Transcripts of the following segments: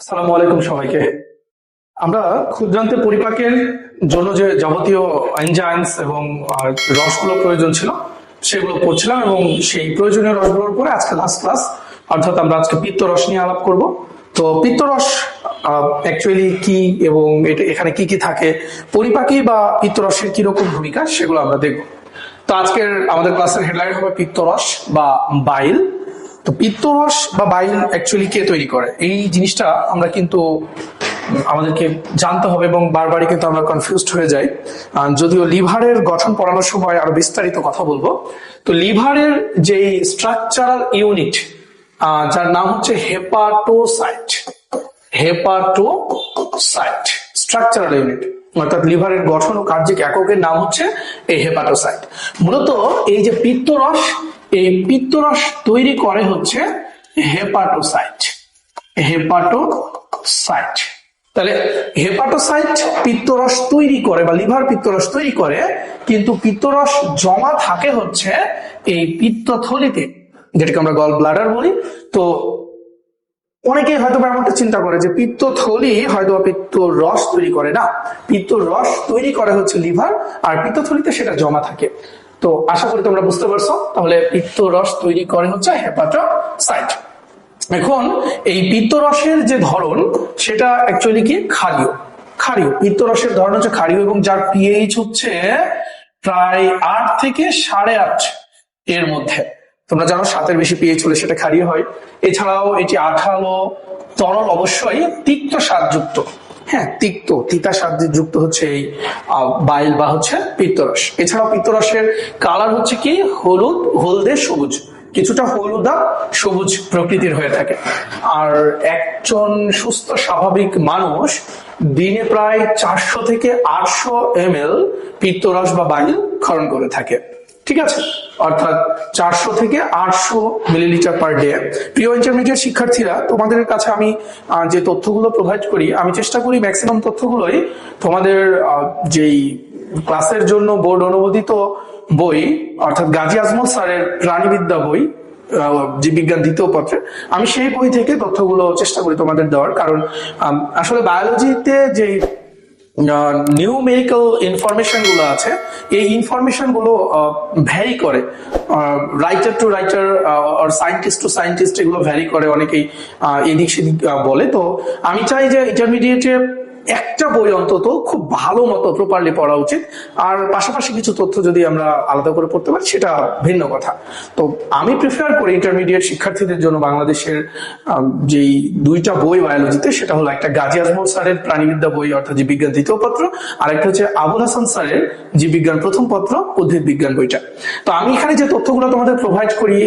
আসসালামু আলাইকুম সবাইকে। আমরা ক্ষুদ্রান্তে পরিপাকের জন্য যে যাবতীয় এনজাইমস এবং রসগুলো প্রয়োজন ছিল সেগুলো পড়ছিলাম, এবং সেই প্রয়োজনীয় রসগুলোর উপরে আজকে লাস্ট ক্লাস, অর্থাৎ আমরা আজকে পিত্তরস নিয়ে আলাপ করব। তো পিত্তরস অ্যাকচুয়ালি কি এবং এটা এখানে কি কি থাকে, পরিপাকী বা পিত্তরসের কিরকম ভূমিকা, সেগুলো আমরা দেখব। তো আজকের আমাদের ক্লাসের হেডলাইন হবে পিত্তরস বা বাইল। তো পিত্তরস বা বাইল অ্যাকচুয়ালি কে তৈরি করে, এই জিনিসটা আমরা কিন্তু আমাদেরকে জানতে হবে, এবং বারবারই কিন্তু আমরা কনফিউজড হয়ে যাই। যদিও লিভারের গঠন পড়ানোর সময় আরো বিস্তারিত কথা বলবো। তো লিভারের যে স্ট্রাকচারাল ইউনিট, যার নাম হচ্ছে হেপাটোসাইট। হেপাটোসাইট স্ট্রাকচারাল ইউনিট, অর্থাৎ লিভারের গঠন ও কার্যিক এককের নাম হচ্ছে এই হেপাটোসাইট। মূলত এই যে পিত্তরস, এই পিত্তরস তৈরি করে হচ্ছে হেপাটোসাইট। হেপাটোসাইট, তাহলে হেপাটোসাইট পিত্তরস তৈরি করে বা লিভার পিত্তরস তৈরি করে, কিন্তু পিত্তরস জমা থাকে হচ্ছে এই পিত্তথলিতে, যেটাকে আমরা গল ব্লাডার বলি। তো অনেকেই হয়তো এমনটা চিন্তা করে যে পিত্তথলি হয়তো পিত্তরস তৈরি করে, না, পিত্তরস তৈরি করে হচ্ছে লিভার, আর পিত্তথলিতে সেটা জমা থাকে। তো আশা করি তোমরা বুঝতে পারছো। তাহলে পিত্তরস তৈরি করে হচ্ছে হেপাটোসাইট। এখন এই পিত্তরসের যে ধরন, সেটা অ্যাকচুয়ালি কি ক্ষারীয়। ক্ষারীয় পিত্তরসের ধরন হচ্ছে ক্ষারীয়, এবং যার পিএইচ হচ্ছে প্রায় 8 থেকে 8.5 এর মধ্যে। তোমরা জানো 7-এর বেশি পিএইচ হলে সেটা ক্ষারীয় হয়। এছাড়াও এটি আঠালো, তরল, অবশ্যই তিক্ত স্বাদযুক্ত। হ্যাঁ, তিতা স্বাদ যুক্ত হচ্ছে এই বাইল বা হচ্ছে পিত্তরস। এছাড়াও পিত্তরসের কালার হচ্ছে কি হলুদ, হলদে সবুজ, কিছুটা হলুদা সবুজ প্রকৃতির হয়ে থাকে। আর একজন সুস্থ স্বাভাবিক মানুষ দিনে প্রায় 400 থেকে 800 ml পিত্তরস বা বাইল ক্ষরণ করে থাকে। ঠিক আছে, অর্থাৎ 400 থেকে 800 মিলিলিটার পার ডে। প্রিয় ইন্টারমিডিয়েট শিক্ষার্থীরা, তোমাদের কাছে আমি যে তথ্যগুলো প্রোভাইড করি, আমি চেষ্টা করি ম্যাক্সিমাম তথ্যগুলোই তোমাদের যেই ক্লাসের জন্য বোর্ড অনুমোদিত বই, অর্থাৎ গাজী আজমল স্যারের প্রাণীবিদ্যা বই, জীববিজ্ঞান দ্বিতীয় পত্রে, আমি সেই বই থেকে তথ্যগুলো চেষ্টা করি তোমাদের দেওয়ার। কারণ আসলে বায়োলজিতে যে নিউমেরিক্যাল ইনফরমেশন গুলো আছে, এই ইনফরমেশন গুলো ভ্যারি করে, রাইটার টু রাইটার আর সায়েন্টিস্ট টু সায়েন্টিস্ট, এগুলো ভ্যারি করে, অনেকেই এদিক সেদিক বলে। তো আমি চাই যে ইন্টারমিডিয়েটে একটা বই অন্তত খুব ভালো মতো প্রপারলি পড়া উচিত, আর পাশাপাশি কিছু তথ্য যদি আমরা আলাদা করে পড়তে পারি সেটা ভিন্ন কথা। তো আমি প্রিফার করি ইন্টারমিডিয়েট শিক্ষার্থীদের জন্য বাংলাদেশের যেই 2টা বই বায়োলজিতে, সেটা হলো একটা গাজী আজমল স্যারের প্রাণীবিদ্যা বই অর্থাৎ জীববিজ্ঞান দ্বিতীয় পত্র, আর একটা হচ্ছে আবুল হাসান স্যারের জীববিজ্ঞান প্রথম পত্র উদ্ভিদ বিজ্ঞান বইটা। তো আমি এখানে যে তথ্যগুলো তোমাদের প্রোভাইড করি,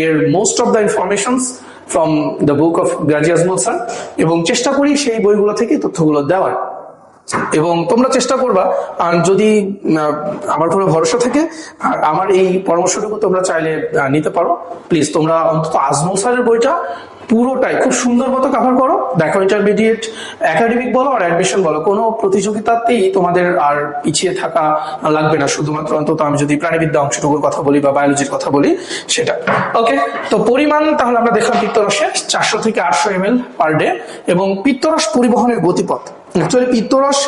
এর most of the informations from the book of Gazi Ajmal sir, এবং চেষ্টা করি সেই বইগুলো থেকে তথ্যগুলো দেওয়ার। এবং তোমরা চেষ্টা করবা, যদি আমার কোনো ভরসা থাকে, আমার এই পরামর্শটুকু তোমরা চাইলে নিতে পারো। প্লিজ তোমরা অন্তত আজমল স্যারের বইটা পুরোটাই খুব সুন্দর মতো কভার করো। দেখো, ইন্টারমিডিয়েট একাডেমিক বলো আর অ্যাডমিশন বলো, কোনো প্রতিযোগিতাতেই তোমাদের আর পিছিয়ে থাকা লাগবে না। শুধুমাত্র অন্তত আমি যদি প্রাণীবিদ্যা অংশটুকুর কথা বলি বা বায়োলজির কথা বলি, সেটা ওকে। তো পরিমাণ তাহলে আমরা দেখলাম পিত্তরসের 400 থেকে 800 ml পার ডে, এবং পিত্তরস পরিবহনের গতিপথ। অ্যাকচুয়ালি পিত্তরস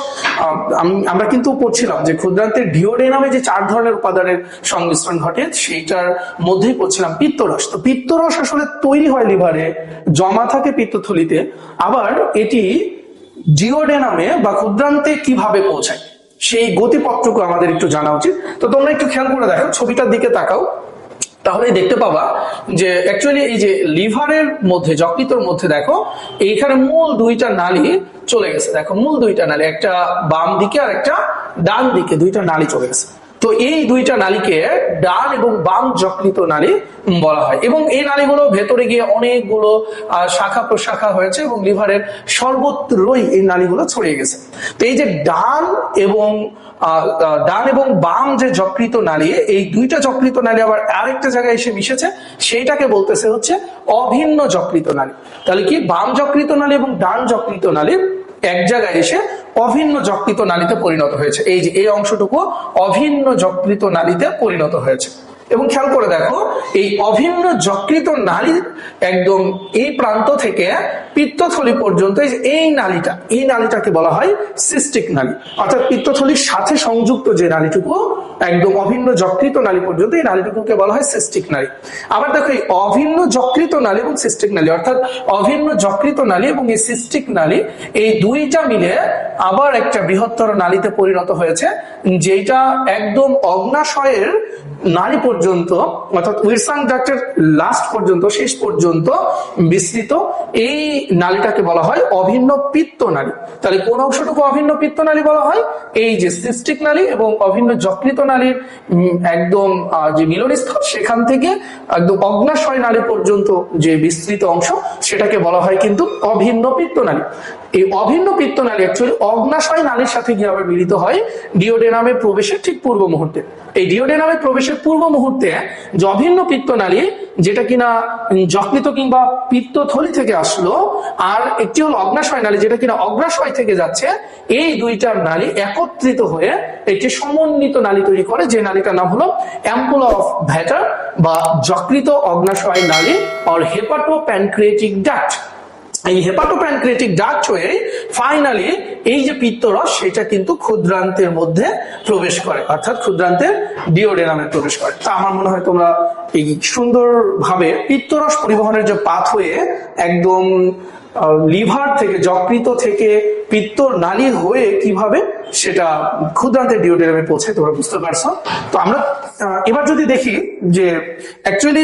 আমরা কিন্তু পড়ছিলাম যে ক্ষুদ্রান্তের ডিওডেনামে যে 4 ধরনের উপাদানের সংমিশ্রণ ঘটে, সেইটার মধ্যেই পড়ছিলাম পিত্তরস। তো পিত্তরস আসলে তৈরি হয় লিভারে, জমা থাকে পিত্তথলিতে, আবার এটি ডিওডেনামে বা ক্ষুদ্রান্তে কিভাবে পৌঁছায়, সেই গতিপথটুকু আমাদের একটু জানা উচিত। তো তোমরা একটু খেয়াল করে দেখো, ছবিটার দিকে তাকাও, তাহলে দেখতে পাবা যে অ্যাকচুয়ালি এই যে লিভারের মধ্যে, যকৃতর মধ্যে দেখো, এইখানে মূল 2টা নালী চলে গেছে। দেখো, মূল 2টা নালী, একটা বাম দিকে আর একটা ডান দিকে, 2টা নালী চলে গেছে। তো এই 2টা নালীকে ডান এবং বাম যকৃত নালী বলা হয়, এবং এই নালীগুলো ভেতরে গিয়ে অনেকগুলো শাখা প্রশাখা হয়েছে, এবং লিভারের সর্বত্রই এই নালীগুলো ছড়িয়ে গেছে। তো এই যে ডান এবং বাম যে যকৃত নালী, এই 2টা যকৃত নালী আবার আরেকটা জায়গায় এসে মিশেছে, সেইটাকে বলতেছে হচ্ছে অভিন্ন যকৃত নালী। তাহলে কি, বাম যকৃত নালী এবং ডান যকৃত নালী এক জায়গায় এসে অভিন্ন যকৃত নালীতে পরিণত হয়েছে। এই যে এই অংশটুকু অভিন্ন যকৃত নালীতে পরিণত হয়েছে। এবং খেয়াল করে দেখো এই অভিন্ন যকৃত নালীর একদম এই প্রান্ত থেকে পিত্তথলি পর্যন্ত এই নালীটাকে বলা হয় সিস্টিক নালী, অর্থাৎ পিত্তথলির সাথে সংযুক্ত যে নালীটুকু একদম অভিন্ন যকৃত নালী পর্যন্ত, এই নালীটুকুকে বলা হয় সিস্টিক নালী। আবার দেখো এই অভিন্ন যকৃত নালী এবং সিস্টিক নালী, অর্থাৎ অভিন্ন যকৃত নালী এবং এই সিস্টিক নালী, এই দুইটা মিলে আবার একটা বৃহত্তর নালীতে পরিণত হয়েছে, যেটা একদম অগ্নাশয়ের নালী পর্যন্ত, অর্থাৎ উইরসাং ডাক্টের লাস্ট পর্যন্ত, শেষ পর্যন্ত বিস্তৃত। এই নালীটাকে বলা হয় অভিন্ন পিত্ত নালী। তাহলে কোন অংশটুকু অভিন্ন পিত্ত নালী বলা হয়? এই যে সিস্টিক নালী এবং অভিন্ন যকৃত নালীর একদম যে মিলনস্থল, সেখান থেকে একদম অগ্নাশয় নালী পর্যন্ত যে বিস্তৃত অংশ, সেটাকে বলা হয় কিন্তু অভিন্ন পিত্ত নালী। এই অভিন্ন পিত্ত নালী অ্যাকচুয়ালি অগ্নাশয় নালীর সাথে গিয়ে আবার মিলিত হয় ডিওডেনামে প্রবেশের ঠিক পূর্ব মুহূর্তে। এই ডিওডেনামে প্রবেশের পূর্ব মুহূর্তে যে অভিন্ন পিত্ত নালী, যেটা কিনা যকৃত কিংবা পিত্তথলি থেকে আসলো, আর একটি হলো অগ্নাশয় নালী, যেটা কিনা অগ্নাশয় থেকে যাচ্ছে, এই দুইটার নালী একত্রিত হয়ে একটি সমন্বিত নালী তৈরি করে, যে নালীটার নাম হলো অ্যাম্পুলা অফ ভ্যাটার বা যকৃত অগ্নাশয় নালী অর হেপাটোপ্যানক্রিয়াটিক ডাক্ট। এই হেপাটোপ্যানক্রিয়াটিক ডাক্ট হয়ে ফাইনালি এই যে পিত্তরস, সেটা কিন্তু ক্ষুদ্রান্তের মধ্যে প্রবেশ করে, অর্থাৎ ক্ষুদ্রান্তের ডিওডেনামে প্রবেশ করে। তা আমার মনে হয় তোমরা এই সুন্দরভাবে পিত্তরস পরিবহনের যে পাথওয়ে একদম লিভার থেকে, যকৃত থেকে পিত্ত নালী হয়ে কিভাবে সেটা ক্ষুদ্রান্তের ডিওডেনামে পৌঁছে, তোমরা বুঝতে পারছো। তো আমরা এবার যদি দেখি যে অ্যাকচুয়ালি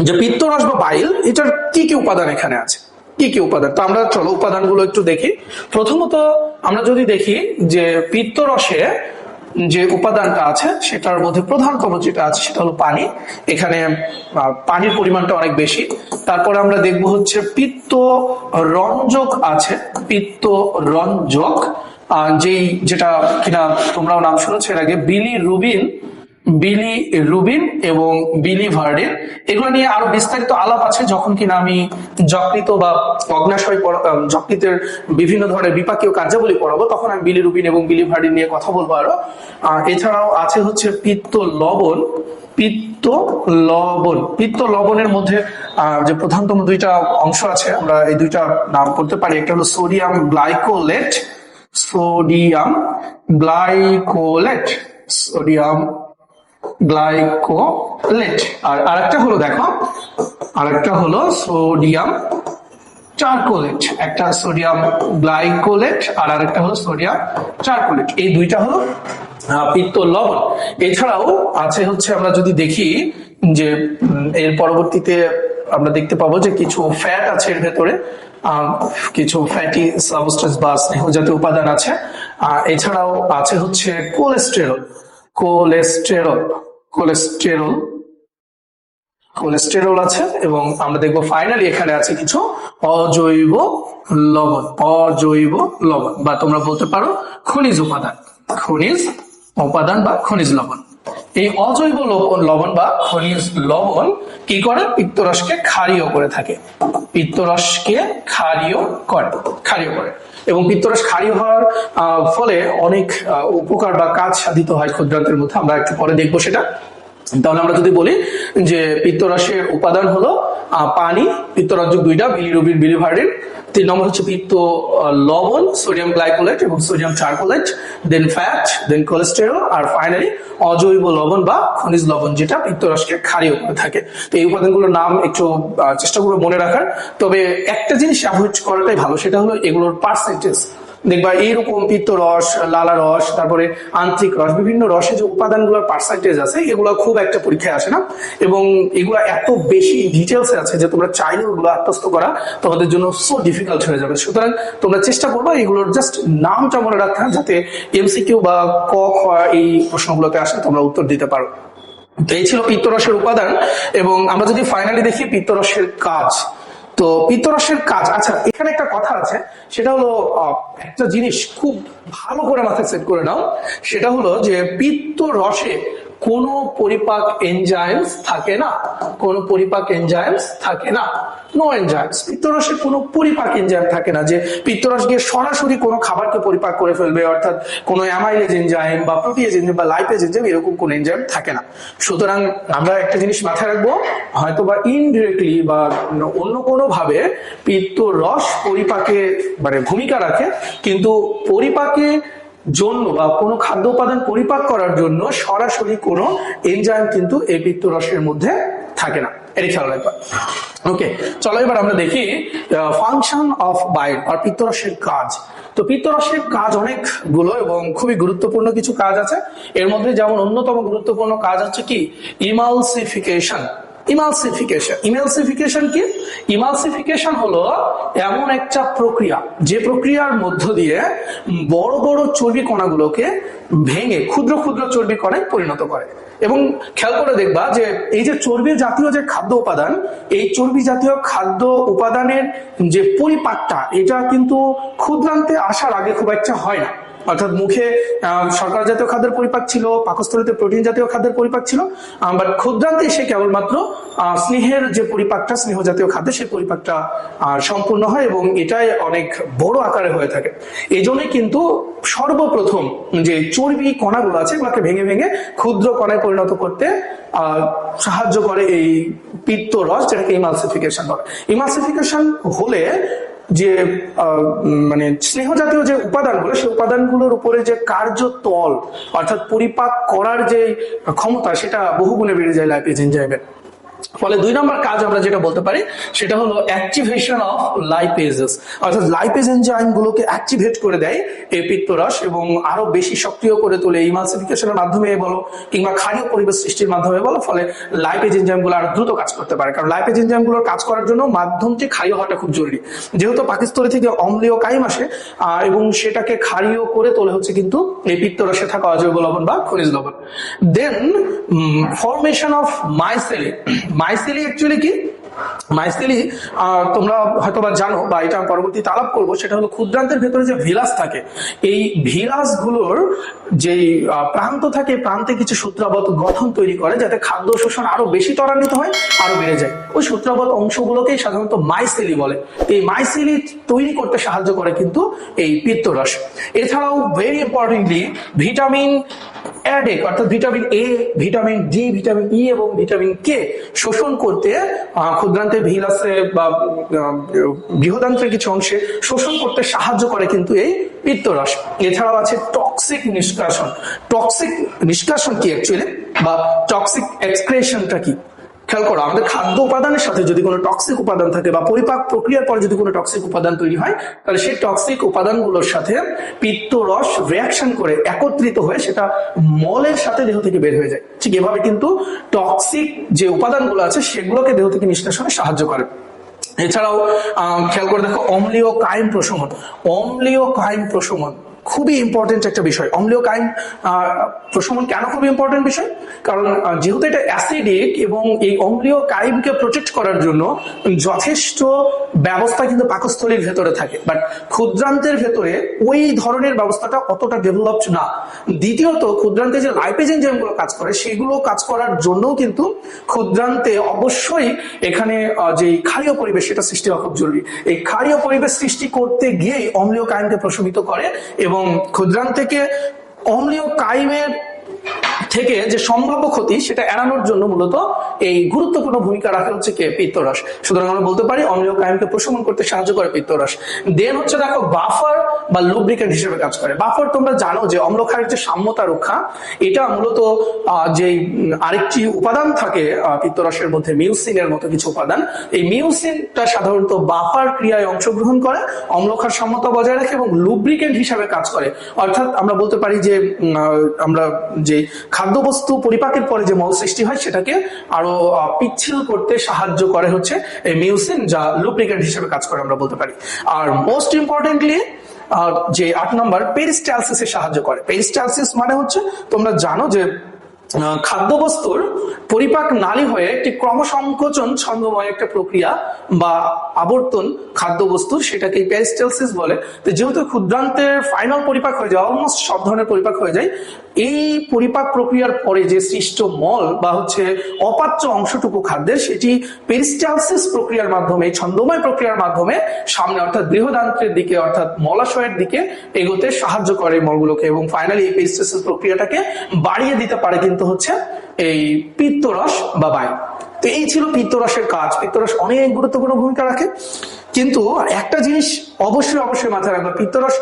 যে পিত্তরস বা বাইল, এটার কি কি উপাদান এখানে আছে, কি কি উপাদান। তো আমরা চলো উপাদানগুলো একটু দেখি। প্রথমত আমরা যদি দেখি যে পিত্তরসে যে উপাদানটা আছে, সেটার মধ্যে প্রধানতম যেটা আছে সেটা হলো পানি। এখানে পানির পরিমাণটা অনেক বেশি। তারপরে আমরা দেখবো হচ্ছে পিত্ত রঞ্জক আছে, পিত্ত রঞ্জক, যেটা কিনা তোমরাও নাম শুনেছো এর আগে, বিলিরুবিন এবং বিলিভার্ডিন। এগুলো নিয়ে আরো বিস্তারিত আলাপ আছে যখন কিনা আমি যকৃত বা অগ্নাশয় যকৃতের বিভিন্ন ধরনের বিপাকীয় কার্যাবলী পড়াবো, তখন আমি বিলিরুবিন এবং বিলিভার্ডিন নিয়ে কথা বলবো আরো। এছাড়াও আছে হচ্ছে পিত্ত লবণের মধ্যে যে প্রধানতম দুইটা অংশ আছে, আমরা এই দুইটা নাম করতে পারি। একটা হলো সোডিয়াম গ্লাইকোলেট, আর আরেকটা হলো দেখো, আরেকটা হলো সোডিয়াম চারকোলেট। একটা সোডিয়াম গ্লাইকোলেট আর আরেকটা হলো সোডিয়াম চারকোলেট। এই দুইটা হলো পিত্ত লবণ। এছাড়াও আছে হচ্ছে, আমরা যদি দেখি যে এর পরবর্তীতে আমরা দেখতে পাবো যে কিছু ফ্যাট আছে এর ভেতরে, কিছু ফ্যাটি সাবস্টেন্স বা স্নেহ জাতীয় উপাদান আছে। এছাড়াও আছে হচ্ছে কোলেস্টেরল আছে, এবং আমরা দেখবো ফাইনালি এখানে আছে কিছু অজৈব লবণ বা তোমরা বলতে পারো খনিজ উপাদান বা খনিজ লবণ। এই অজৈব লবণ বা খনিজ লবণ কি করে? পিত্তরসকে ক্ষারীয় করে থাকে, ক্ষারীয় করে এবং পিত্তরস ক্ষারীয় হওয়ার ফলে অনেক উপকার বা কাজ সাধিত হয় ক্ষুদ্রান্তের মধ্যে, আমরা একটু পরে দেখবো সেটা। তাহলে আমরা যদি বলি যে পিত্তরসের উপাদান হলো পানি, পিত্তরঞ্জক দুইটা, বিলিরুবিন, বিলিভার্ডিন। 3 নম্বর হচ্ছে পিত্ত লবণ, সোডিয়াম গ্লাইকোলেট এবং সোডিয়াম চারকোলেট, দেন ফ্যাট, দেন কোলেস্টেরল, আর ফাইনালি অজৈব লবণ বা খনিজ লবণ, যেটা পিত্তরসকে ক্ষারীয় করে থাকে। তো এই উপাদানগুলোর নাম একটু চেষ্টা করবো মনে রাখার। তবে একটা জিনিস অ্যাভয়েড করাটাই ভালো, সেটা হলো এগুলোর পার্সেন্টেজ। দেখবা এইরকম পিত্তরস, লালা রস, তারপরে আন্ত্রিক রস, বিভিন্ন রসে যে উপাদানগুলোর পার্সেন্টেজ আছে, এগুলো খুব একটা পরীক্ষায় আসে না, এবং এগুলো এত বেশি ডিটেলস আছে যে তোমরা চাইলে ওগুলো আত্মস্থ করা তোমাদের জন্য সো ডিফিকাল্ট হয়ে যাবে। সুতরাং তোমরা চেষ্টা করবে এগুলোর জাস্ট নামটা মনে রাখা, যাতে এমসিকিউ বা ক খ এই প্রশ্নগুলোতে আসে তোমরা উত্তর দিতে পারো। তো এই ছিল পিত্তরসের উপাদান। এবং আমরা যদি ফাইনালি দেখি পিত্তরসের কাজ, তো পিত্তরসের কাজ, আচ্ছা এখানে একটা কথা আছে, সেটা হলো একটা জিনিস খুব ভালো করে মাথায় সেট করে নাও, সেটা হলো যে পিত্তরসে কোনো পরিপাক এনজাইমস থাকে না, কোনো পরিপাক এনজাইমস থাকে না, নো এনজাইমস। পিত্তরসে কোনো পরিপাক এনজাইম থাকে না যে পিত্তরস গিয়ে সরাসরি কোনো খাবারকে পরিপাক করে ফেলবে, অর্থাৎ কোনো অ্যামাইলেজ এনজাইম বা প্রোটিয়েজ এনজাইম বা লাইপেজ এনজাইম এরকম কোনো এনজাইম থাকে না। সুতরাং আমরা একটা জিনিস মাথায় রাখবো, হয়তো বা ইনডিরেক্টলি বা অন্য কোনো ভাবে পিত্তরস পরিপাকে মানে ভূমিকা রাখে, কিন্তু পরিপাকে জন্য বা কোনো খাদ্য উপাদান পরিপাক করার জন্য সরাসরি কোনো এনজাইম কিন্তু এই পিত্তরসের মধ্যে থাকে না, এটা খেয়াল রাখবা। ওকে, চলো এবার আমরা দেখি ফাংশন অফ বাইল আর পিত্তরসের কাজ। তো পিত্তরসের কাজ অনেকগুলো এবং খুবই গুরুত্বপূর্ণ কিছু কাজ আছে। এর মধ্যে যেমন অন্যতম গুরুত্বপূর্ণ কাজ হচ্ছে কি ইমালসিফিকেশন। ইমালসিফিকেশন কি? ইমালসিফিকেশন হলো এমন একটা প্রক্রিয়া যে প্রক্রিয়ার মধ্য দিয়ে বড় বড় চর্বি কণাগুলোকে ভেঙে ক্ষুদ্র ক্ষুদ্র চর্বি কণায় পরিণত করে। এবং খেয়াল করে দেখবা যে এই যে চর্বি জাতীয় যে খাদ্য উপাদান, এই চর্বি জাতীয় খাদ্য উপাদানের যে পরিপাকটা এটা কিন্তু ক্ষুদ্রান্তে আসার আগে খুব একটা হয় না। অর্থাৎ মুখে শর্করা জাতীয় খাদ্যের পরিপাক ছিল, পাকস্থলীতে প্রোটিন জাতীয় খাদ্যের পরিপাক ছিল, বাট ক্ষুদ্রান্তে এসে কেবলমাত্র স্নেহের যে পরিপাকটা, স্নেহ জাতীয় খাদ্য, সেই পরিপাকটা সম্পূর্ণ হয় এবং এটাই অনেক বড় আকারে হয়ে থাকে। এই জন্যই কিন্তু সর্বপ্রথম যে চর্বি কণাগুলো আছে এগুলোকে ভেঙে ভেঙে ক্ষুদ্র কণায় পরিণত করতে সাহায্য করে এই পিত্তরস, যেটাকে ইমালসিফিকেশন বলে। ইমালসিফিকেশন হলে যে মানে স্নেহ জাতীয় যে উপাদানগুলো, সেই উপাদানগুলোর উপরে যে কার্যতল অর্থাৎ পরিপাক করার যে ক্ষমতা সেটা বহুগুণে বেড়ে যায় লাইপেজ এনজাইমের। ফলে 2 নম্বর কাজ আমরা যেটা বলতে পারি সেটা হলো অ্যাক্টিভেশন অফ লাইপেজেস, অর্থাৎ লাইপেজ এনজাইম গুলোকে অ্যাক্টিভেট করে দেয় এই পিত্তরস এবং আরো বেশি সক্রিয় করে তোলে ইমালসিফিকেশনের মাধ্যমে বলো কিংবা ক্ষারীয় পরিবেশ সৃষ্টির মাধ্যমে বলো। ফলে লাইপেজ এনজাইম গুলো আরো দ্রুত কাজ করতে পারে, কারণ লাইপেজ এনজাইম গুলোর কাজ করার জন্য মাধ্যমটি ক্ষারীয় হওয়াটা খুব জরুরি। যেহেতু পাকস্থলী থেকে অম্লীয় কাইম আসে এবং সেটাকে ক্ষারীয় করে তোলে হচ্ছে কিন্তু এই পিত্তরসে থাকা অজৈব লবণ বা খনিজ লবণ। দেন ফরমেশন অফ মাইসেলি। মাইসেলি অ্যাকচুয়ালি কি? মাইসেলি তোমরা হয়তোবা জানো বা এটা আমি পরবর্তীতে আলাপ করবো, সেটা হলো ক্ষুদ্রান্তের ভেতরে যে ভিলাস থাকে, এই ভিলাস গুলোর যে প্রান্ত থাকে, প্রান্তে কিছু সূত্রাবত গঠন তৈরি করে যাতে খাদ্য শোষণ আরো বেশি ত্বরান্বিত হয়, আরো বেড়ে যায়। ওই সূত্রাবত অংশগুলোকেই সাধারণত মাইসেলি বলে। এই মাইসেলি তৈরি করতে সাহায্য করে কিন্তু এই পিত্তরস। এছাড়াও ভেরি ইম্পর্টেন্টলি ভিটামিন অ্যাডেক অর্থাৎ vitamin A, vitamin D, vitamin E এবং ভিটামিন কে শোষণ করতে ক্ষুদ্রান্তের ভিলাসে বা বৃহদান্ত্রের কিছু অংশে শোষণ করতে সাহায্য করে কিন্তু এই পিত্তরস। এছাড়াও আছে টক্সিক নিষ্কাশন। টক্সিক নিষ্কাশন কি অ্যাকচুয়ালি, বা টক্সিক এক্সক্রেশনটা কি? খেয়াল করো, আমাদের খাদ্য উপাদানের সাথে যদি কোনো টক্সিক উপাদান থাকে বা পরিপাক প্রক্রিয়ার পর যদি কোনো টক্সিক উপাদান তৈরি হয়, তাহলে সেই টক্সিক উপাদানগুলোর সাথে পিত্তরস রিঅ্যাকশন করে একত্রিত হয়ে সেটা মলের সাথে দেহ থেকে বের হয়ে যায়। ঠিক এভাবে কিন্তু টক্সিক যে উপাদানগুলো আছে সেগুলোকে দেহ থেকে নিষ্কাশনে সাহায্য করে। এছাড়াও খেয়াল করে দেখো অম্লীয় কাইম প্রশমন। অম্লীয় কাইম প্রশমন খুবই ইম্পর্টেন্ট একটা বিষয়। অম্লীয় কাইম প্রশমন কেন খুবই ইম্পর্টেন্ট বিষয়? কারণ যেহেতু এটা অ্যাসিডিক এবং এই অম্লীয় কাইমকে প্রোটেক্ট করার জন্য যথেষ্ট ব্যবস্থা কিন্তু পাকস্থলীর ভেতরে থাকে, বাট ক্ষুদ্রান্তের ভেতরে ওই ধরনের ব্যবস্থাটা অতটা ডেভেলপড না। দ্বিতীয়ত ক্ষুদ্রান্তে যে লাইপেজ এনজাইমগুলো কাজ করে সেগুলো কাজ করার জন্যও কিন্তু ক্ষুদ্রান্তে অবশ্যই এখানে যে ক্ষারীয় পরিবেশ সেটা সৃষ্টি হওয়া খুব জরুরি। এই ক্ষারীয় পরিবেশ সৃষ্টি করতে গিয়েই অম্লীয় কাইমকে প্রশমিত করে এবং ক্ষুদ্রান্তে অম্লীয় কাইমের থেকে যে সম্ভাব্য ক্ষতি সেটা এড়ানোর জন্য মূলত এই গুরুত্বপূর্ণ ভূমিকা রাখে হচ্ছে কে? পিত্তরস। সুতরাং আমরা বলতে পারি অম্লীয় কাইমকে প্রশমন করতে সাহায্য করে পিত্তরস। দেন হচ্ছে দেখো বাফার বা লুব্রিকেন্ট হিসেবে কাজ করে। বাফার তোমরা জানো যে অম্লক্ষারের যে সাম্যতা রক্ষা, এটা মূলত যে আরেকটি উপাদান থাকে পিত্তরসের মধ্যে, মিউসিনের মতো কিছু উপাদান, এই মিউসিনটা সাধারণত বাফার ক্রিয়ায় অংশগ্রহণ করে, অম্লক্ষার সাম্যতা বজায় রাখে এবং লুব্রিকেন্ট হিসাবে কাজ করে। অর্থাৎ আমরা বলতে পারি যে আমরা যে খাদ্যবস্তু পরিপাকের পরে যে মল সৃষ্টি হয় সেটাকে আরো পিচ্ছিল করতে সাহায্য করে হচ্ছে এই মিউসিন, যা লুব্রিকেন্ট হিসেবে কাজ করে আমরা বলতে পারি। আর মোস্ট ইম্পর্টেন্টলি যে 8 নম্বর পেরিস্টালসিসে সাহায্য করে। পেরিস্টালসিস মানে হচ্ছে তোমরা জানো যে খাদ্যবস্তুর পরিপাক নালী হয়ে একটি ক্রমসংকোচন ছন্দময় একটা প্রক্রিয়া বা আবর্তন খাদ্যবস্তুর, সেটাকে পেরিস্টালসিস বলে। তো যেহেতু ক্ষুদ্রান্তের ফাইনাল পরিপাক হয়ে যায়, অলমোস্ট সব ধরনের পরিপাক হয়ে যায়, এই পরিপাক প্রক্রিয়ার পরে যে সৃষ্ট মল বা হচ্ছে অপাচ্য অংশটুকু খাদ্যের, সেটি পেরিস্টালসিস প্রক্রিয়ার মাধ্যমে, ছন্দময় প্রক্রিয়ার মাধ্যমে সামনে অর্থাৎ বৃহদান্ত্রের দিকে অর্থাৎ মলাশয়ের দিকে এগোতে সাহায্য করে মলগুলোকে, এবং ফাইনালি এই পেরিস্টালসিস প্রক্রিয়াটাকে বাড়িয়ে দিতে পারে কিন্তু হচ্ছে এই পিত্তরস বা বাইল। তো এই ছিল পিত্তরসের কাজ। পিত্তরস অনেক গুরুত্বপূর্ণ ভূমিকা রাখে, কিন্তু একটা জিনিস অবশ্যই অবশ্যই মাথায় রাখবে, পিত্তরস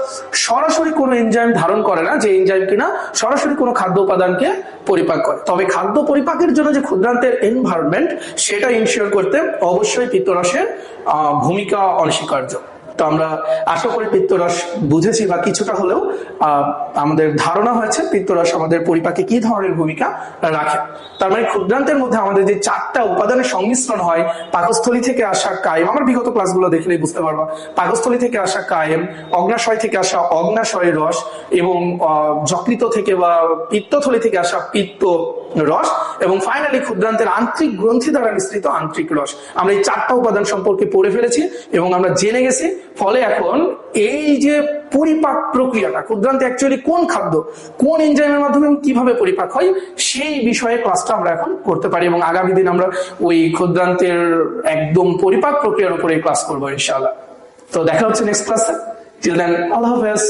সরাসরি কোনো এনজাইম ধারণ করে না, যে এনজাইম কিনা সরাসরি কোনো খাদ্য উপাদানকে পরিপাক করে। তবে খাদ্য পরিপাকের জন্য যে ক্ষুদ্রান্তের এনভায়রনমেন্ট, সেটা ইনশিওর করতে অবশ্যই পিত্তরসের ভূমিকা অনস্বীকার্য। তো আমরা আশা করি পিত্তরস বুঝেছি, বা কিছুটা হলেও আমাদের ধারণা হয়েছে পিত্তরস আমাদের পরিপাকে কি ধরনের ভূমিকা রাখে। তার মানে ক্ষুদ্রান্তের মধ্যে আমাদের যে 4টা উপাদানের সংমিশ্রণ হয়, পাকস্থলী থেকে আসা কায়েম, আমার বিগত ক্লাসগুলো দেখলেই বুঝতে পারবা, পাকস্থলী থেকে আসা কায়েম, অগ্নাশয় থেকে আসা অগ্নাশয়ের রস, এবং যকৃত থেকে বা পিত্তথলি থেকে আসা পিত্ত রস, এবং ফাইনালি ক্ষুদ্রান্তের আন্তরিক গ্রন্থি দ্বারা মিশ্রিত আন্তরিক রস। আমরা এই 4টা উপাদান সম্পর্কে পড়ে ফেলেছি এবং আমরা জেনে গেছি। ফলে এখন এই যে পরিপাক প্রক্রিয়াটা, ক্ষুদ্রান্তে অ্যাকচুয়ালি কোন খাদ্য কোন এনজাইমের মাধ্যমে কিভাবে পরিপাক হয়, সেই বিষয়ে ক্লাসটা আমরা এখন করতে পারি, এবং আগামী দিন আমরা ওই ক্ষুদ্রান্তের একদম পরিপাক প্রক্রিয়ার উপরে ক্লাস করবো ইনশাআল্লাহ। তো দেখা হচ্ছে নেক্সট ক্লাসে। টিল দেন, আল্লাহ হাফেজ।